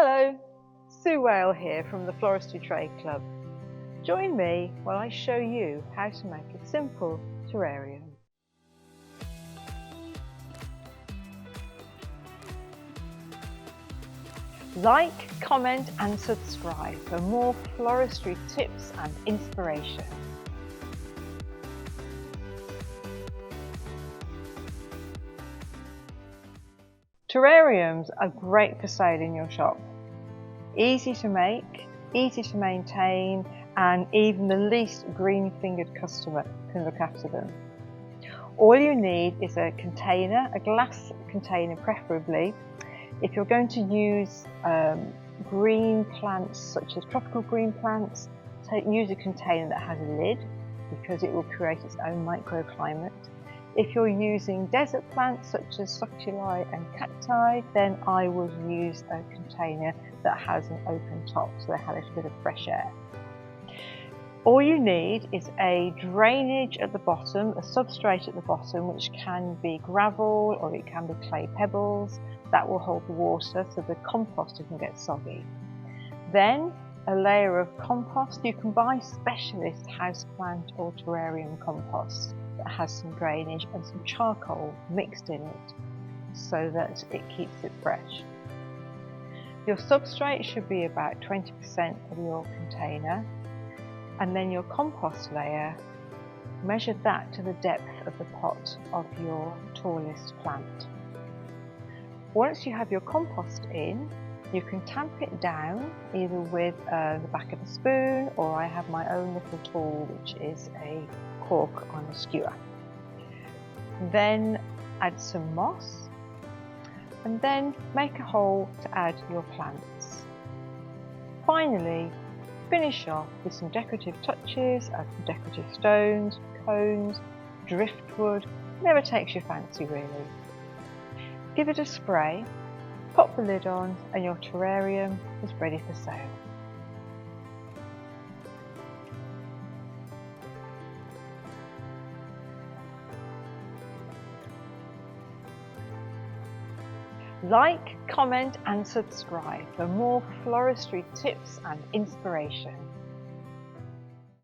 Hello, Sue Whale here from the Floristry Trade Club. Join me while I show you how to make a simple terrarium. Like, comment and subscribe for more floristry tips and inspiration. Terrariums are great for sale in your shop. Easy to make, easy to maintain, and even the least green-fingered customer can look after them. All you need is a container, a glass container preferably. If you're going to use green plants such as tropical green plants, use a container that has a lid because it will create its own microclimate. If you're using desert plants such as succulent and cacti, then I would use a container that has an open top so they have a little bit of fresh air. All you need is a drainage at the bottom, a substrate at the bottom, which can be gravel or it can be clay pebbles. That will hold the water so the compost doesn't get soggy. Then a layer of compost. You can buy specialist houseplant or terrarium compost that has some drainage and some charcoal mixed in it so that it keeps it fresh. Your substrate should be about 20% of your container, and then your compost layer, measure that to the depth of the pot of your tallest plant. Once you have your compost in, you can tamp it down either with the back of a spoon, or I have my own little tool which is a cork on a skewer. Then add some moss and then make a hole to add your plants. Finally, finish off with some decorative touches, add some decorative stones, cones, driftwood, whatever takes your fancy really. Give it a spray, pop the lid on and your terrarium is ready for sale. Like, comment and subscribe for more floristry tips and inspiration.